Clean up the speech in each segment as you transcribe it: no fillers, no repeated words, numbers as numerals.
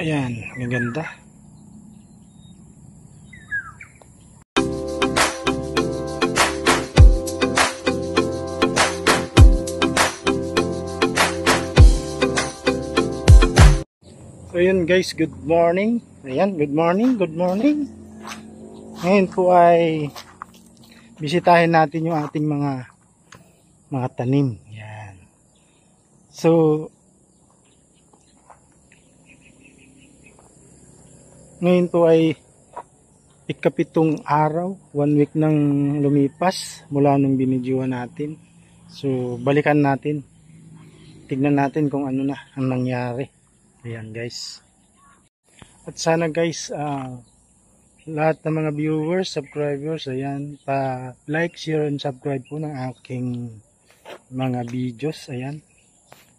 Ayan, maganda. So yun guys, good morning. Ayan, good morning, good morning. Ngayon po ay bisitahin natin yung ating mga tanim. Ayan. So ngayon po ay ikapitong araw, 1 week nang lumipas mula nung binidyohan natin. So balikan natin. Tignan natin kung ano na ang nangyari. Ayan guys. At sana guys, lahat ng mga viewers, subscribers, ayan, pa-like, share, and subscribe po ng aking mga videos. Ayan.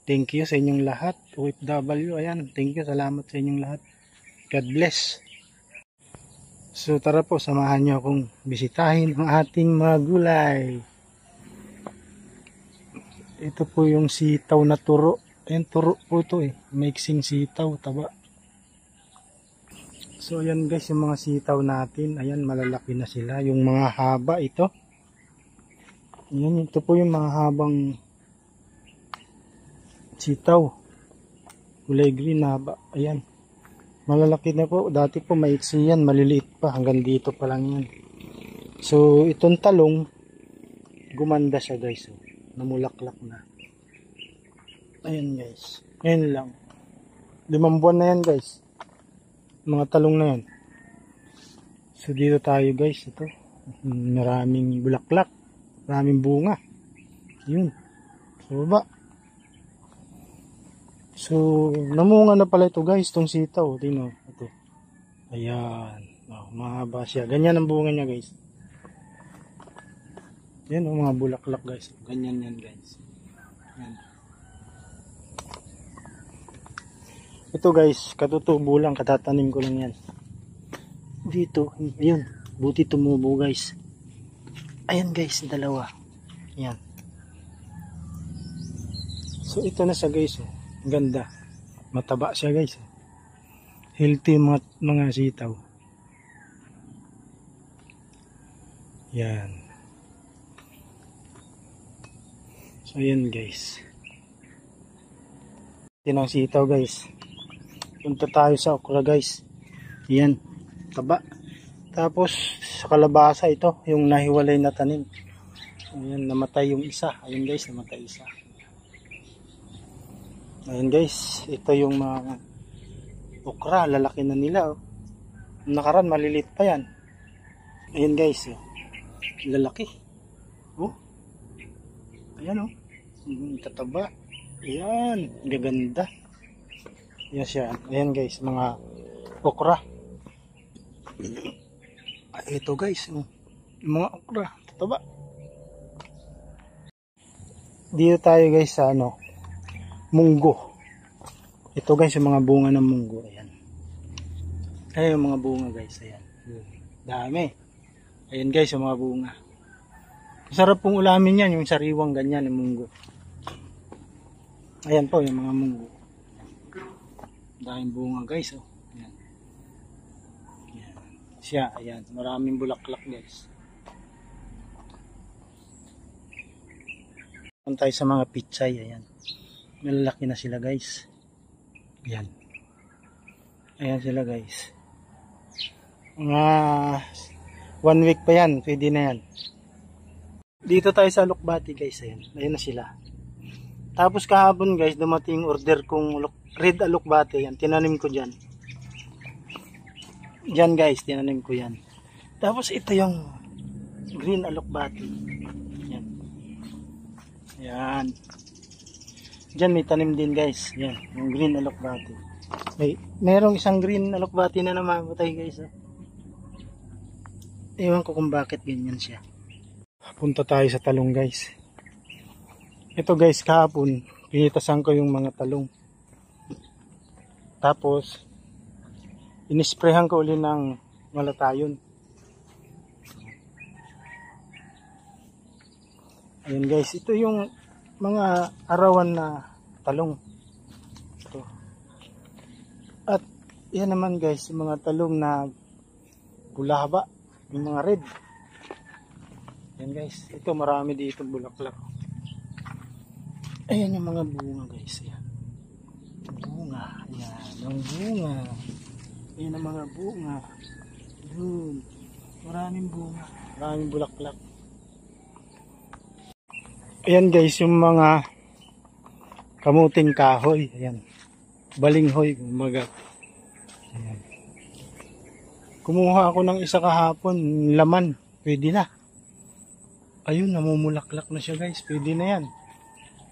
Thank you sa inyong lahat. OFW, ayan. Thank you, salamat sa inyong lahat. God bless. So tara po, samahan niyo akong bisitahin ang ating mga gulay. Ito po yung sitaw na turo. Ayan, turo po ito eh. Mixing sitaw, taba. So ayan guys, yung mga sitaw natin. Ayan, malalaki na sila. Yung mga haba ito. Ayan, ito po yung mga habang sitaw. Kulay green na haba. Ayan. Malalaki na po. Dati po maiksi yan. Maliliit pa. Hanggang dito pa lang yan. So itong talong, gumanda siya guys. Namulaklak na. Ayan guys. Ngayon lang. 5 buwan na yan guys. Mga talong na yan. So dito tayo guys. Ito. Maraming bulaklak. Maraming bunga. Yun. So baba. So namunga na pala ito guys. Itong sitaw. Tingnan. Ito. Ayan. Oh, mahaba siya. Ganyan ang bunga niya guys. Yan o, mga bulaklak guys. Ganyan yan guys. Yan. Ito guys, katutubo lang, katatanim ko lang yan. Dito, ayun, buti tumubo guys. Ayan guys, dalawa. Yan. So ito na siya guys, oh. Ganda. Mataba siya guys. Healthy mga sitaw. Yan. So ayan guys. Yan ang sitaw guys. Punta tayo sa okra guys. Yan. Taba. Tapos sa kalabasa ito. Yung nahiwalay na tanim. Ayan. Namatay yung isa. Ayan guys. Namatay isa. Ayan guys. Ito yung mga okra. Lalaki na nila. Oh. Nakaraan malilit pa yan. Ayan guys. Oh. Lalaki. Oh. Ayan oh. Tataba. Ayan. Gaganda. Yan siya. Ayan guys, mga okra. Ito guys, mga okra. Tataba. Dito tayo guys sa munggo. Ito guys, yung mga bunga ng munggo. Ayan. Ayan yung mga bunga guys. Ayan. Dami. Ayan guys, yung mga bunga. Masarap pong ulamin yan, yung sariwang ganyan, yung munggo. Ayan po, yung mga munggo. Daming bunga guys, oh. Ayan. Ayan. Siya, ayan. Maraming bulaklak guys. Punta tayo sa mga pichay, ayan. Malalaki na sila guys. Ayan. Ayan sila guys. Mga 1 week pa yan, pwede na yan. Dito tayo sa Alokbati guys, ayan. Ayan na sila. Tapos kahapon guys, dumating order kong red alokbati. Yan, tinanim ko dyan. Dyan guys, tinanim ko yan. Tapos ito yung green alokbati. Yan. Yan. Dyan may tanim din guys. Yan, yung green alokbati. Merong isang green alokbati na namamatay guys. Oh. Ewan ko kung bakit ganyan siya. Punta tayo sa talong guys. Ito guys, kahapon pinitasan ko yung mga talong. Tapos inisprehan ko uli ng malatayon. Ayan guys, ito yung mga arawan na talong. Ito. At Yan naman guys, yung mga talong na pula haba, yung mga red. Yan guys, ito marami dito bulaklak. Ayan yung mga bunga guys. Ayan. Bunga. Ayan, ang bunga. Ayan ang mga bunga. Doon. Maraming bunga. Maraming bulaklak. Ayan guys, yung mga kamuting kahoy. Ayan. Balinghoy, kumaga. Ayan. Kumuha ako ng isa kahapon, laman. Pwede na. Ayun, namumulaklak na siya guys. Pwede na yan.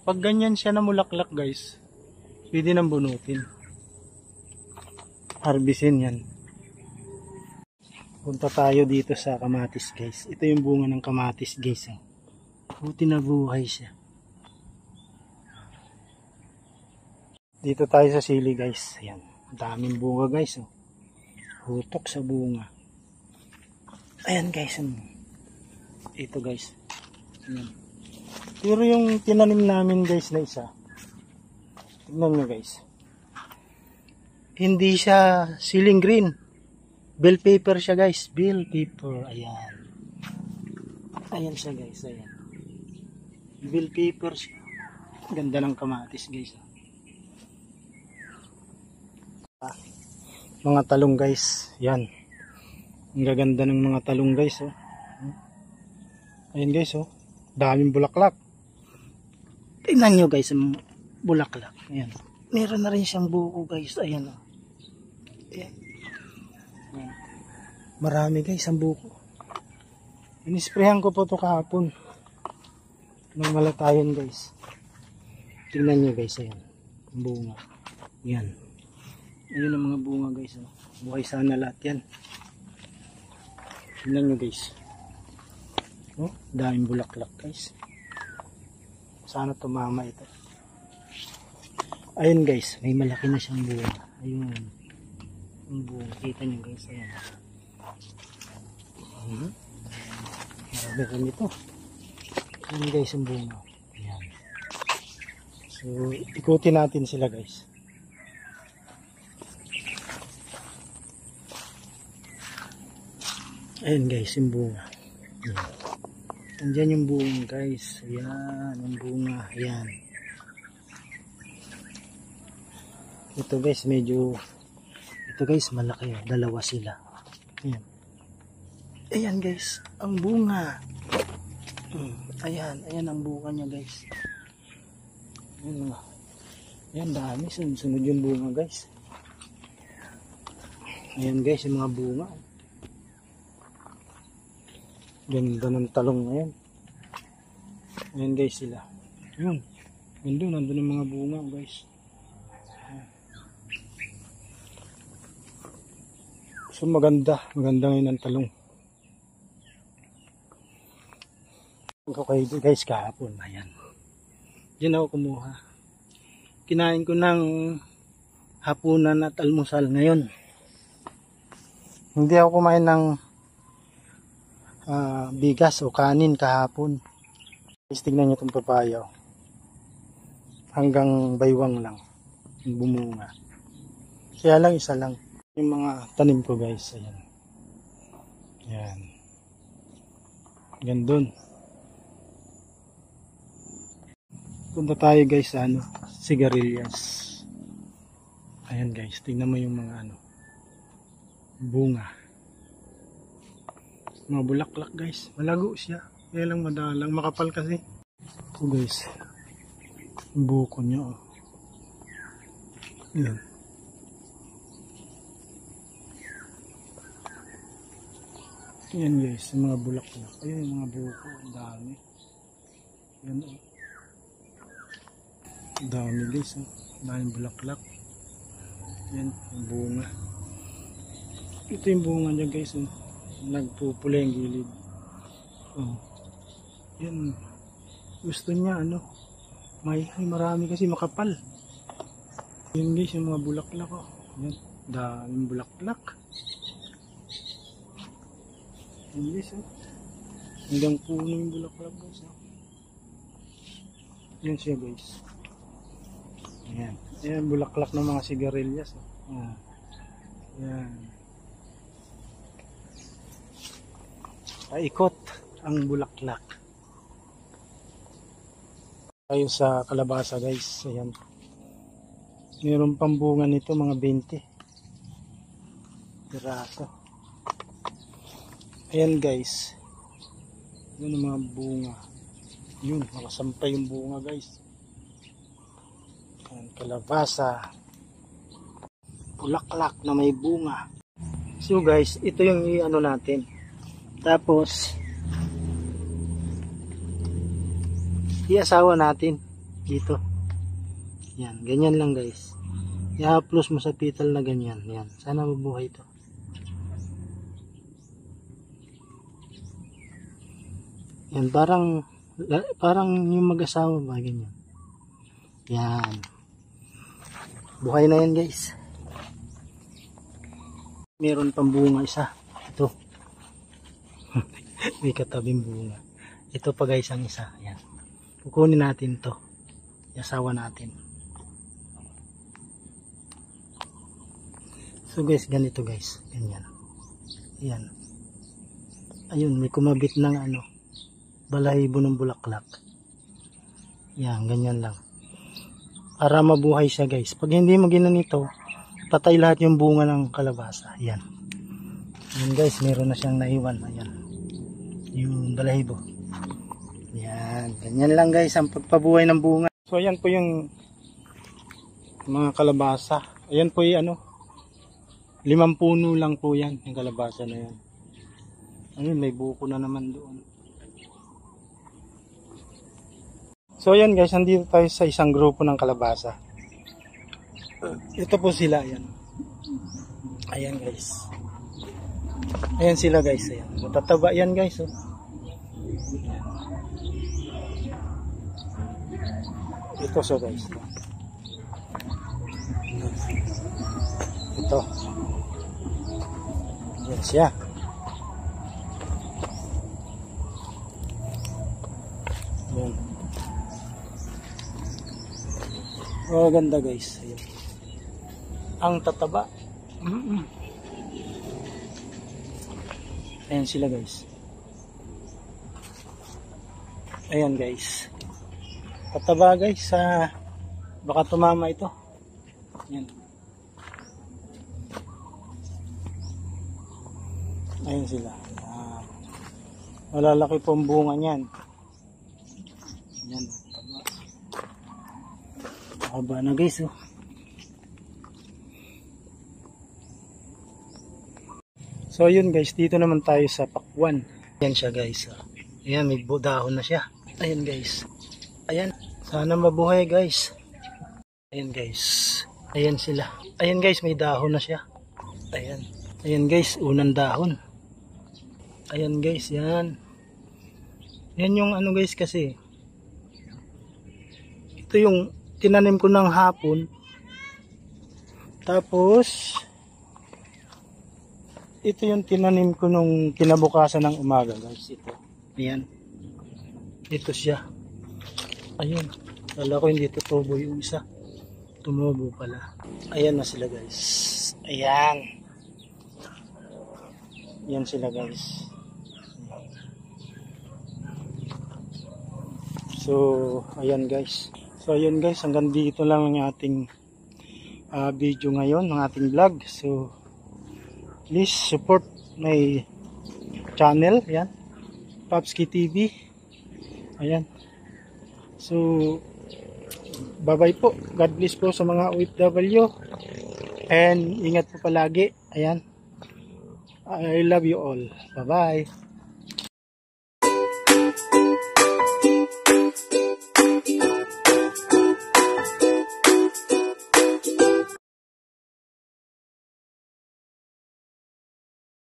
Pag ganyan siya namulaklak guys, pwede nang bunutin. Harbisin yan. Punta tayo dito sa kamatis guys. Ito yung bunga ng kamatis guys. Buti na buhay siya. Dito tayo sa sili guys. Ayan. Daming bunga guys. Hutok sa bunga. Ayan guys. Ito guys. Ayan. Pero yung tinanim namin guys na isa. Tignan nyo guys. Hindi siya siling green. Bell pepper siya guys. Bell pepper. Ayan. Ayan siya guys. Ayan. Bell pepper siya. Ganda ng kamatis guys. Mga talong guys. Yan. Ang gaganda ng mga talong guys. Oh. Ayan guys. Oh. Daming bulaklak. Tingnan nyo guys. Ang bulaklak. Ayan. Meron na rin siyang buko guys. Ayan. Oh. Ayan. Ayan. Marami guys ang buko. Inisprehan ko po ito kahapon. Nang malatayan guys. Tingnan nyo guys. Ayan. Ang bunga. Ayan. Ayan ang mga bunga guys. Oh. Buhay sana lahat yan. Tingnan nyo guys. Oh, daming bulaklak guys. Sana tumama ito. Ayun guys. May malaki na siyang bunga. Ayun. Ang bunga. Kita nyo guys. Ayan. Marami rin ito. Ayan guys ang bunga. Ayan. So, ikutin natin sila guys. Ayan guys, yung bunga. Ayan. Andyan yung bunga guys. Ayan, yung bunga. Ayan. Ito guys, medyo... Ito guys, malaki. Dalawa sila. Ayan. Ayan guys, ang bunga. Ayan, ayan ang bunga niya guys. Ayan mga. Ayan, dami. Sunod yung bunga guys. Ayan guys, yung mga bunga. Ganda ng talong ngayon. Ayan guys sila. Ayan. Ganda, nandun ang mga bunga guys. Ayan. So maganda. Maganda ngayon ang talong. Ako kayo guys kahapon. Ayan. Diyan ako kumuha. Kinain ko ng hapunan at almusal ngayon. Hindi ako kumain ng bigas o kanin kahapon. Tignan nyo itong papaya. Hanggang baywang lang. Bumunga. Kaya lang isa lang. Yung mga tanim ko guys. Ayan. Ayan. Gandun. Punta tayo guys sa sigarilyas. Ayan guys. Tingnan mo yung mga bunga. Mga bulaklak guys. Malago siya. Kaya lang madalang. Makapal kasi. Ito guys. Yung buko niya. Oh. Ayan. Ayan guys. Yung mga bulaklak. Ayan yung mga buko. Ang dami. Ayan oh. Ang dami guys. Oh. Ang daming bulaklak. Ayan. Yung bunga. Ito yung bunga niya guys. Oh. Nagpupula yung gilid. Oh. Yan. Gusto niya may marami kasi makapal. Yan guys yung mga bulaklak oh. Yan. Daming bulaklak. Yan guys oh. Hanggang puno yung bulaklak guys oh. Yan siya guys. Yan. Yan bulaklak ng mga sigarilyas oh. Oh. Yan. Paikot ang bulaklak. Tayo sa kalabasa guys. Ayan. Meron pang bunga nito mga 20 piraso. Ayan guys. Yun ang mga bunga. Yun, nakasampay yung bunga guys. Ayan, kalabasa. Bulaklak na may bunga. So guys, ito yung i-ano natin. Tapos i-asawa natin dito. Yan, ganyan lang guys. I-haplos mo sa petal na ganyan. Yan, sana mabuhay ito. Yan, parang yung mag-asawa ba, ganyan. Yan. Buhay na yan guys. Meron pang bunga isa. Ito. May katabing bunga. Ito pa guys ang isa. Yan. Kukunin natin to. I-asawa natin. So guys, ganito guys. Ganyan. Yan. Ayun, may kumabit ng ano, balahibo ng bulaklak. Yan, ganyan lang. Para mabuhay siya guys. Pag hindi mo ginanito, patay lahat yung bunga ng kalabasa. Yan. Yan guys, meron na siyang naiwan. Ayan. Yung balahibo. Yan. Ganyan lang guys ang pagpabuhay ng bunga. So ayan po yung mga kalabasa. Ayan po yung ano, 5 puno lang po yan. Yung kalabasa na yan. Ayun, may buko na naman doon. So ayan guys, nandito tayo sa isang grupo ng kalabasa. Ito po sila, ayan. Ayan guys. Ayan sila guys, ayan. Matataba yan guys, oh. Ito so guys. Ito. Ayan siya. Ayan. Oh, ganda guys. Ayan. Ang tataba. Ayan sila guys. Ayan guys. Tataba guys. Baka tumama ito. Ayan. Ayan sila. Ayan. Malalaki po ang bunga niyan. Ayan. Haba na guys, oh. So yun guys, dito naman tayo sa pakwan. Ayan siya guys, oh. Ayan, may dahon na siya. Ayan guys. Ayan, sana mabuhay guys. Ayan guys. Ayan sila. Ayan guys, may dahon na siya. Ayan. Ayan guys, unang dahon. Ayan guys, yan. Yan yung ano guys kasi. Ito yung tinanim ko ng hapon. Tapos ito yung tinanim ko nung kinabukasan ng umaga guys. Ito. Ayan. Ito siya. Ayun. Kala ko hindi tutubo yung isa. Tumubo pala. Ayan na sila guys. Ayan. Ayan sila guys. So ayan guys. So ayun guys, hanggang dito lang ang ating video ngayon, ng ating vlog. So please support my channel, ayan, Popski TV. Ayan. So bye bye po. God bless po sa mga OFW. And ingat po palagi. Ayan. I love you all. Bye bye.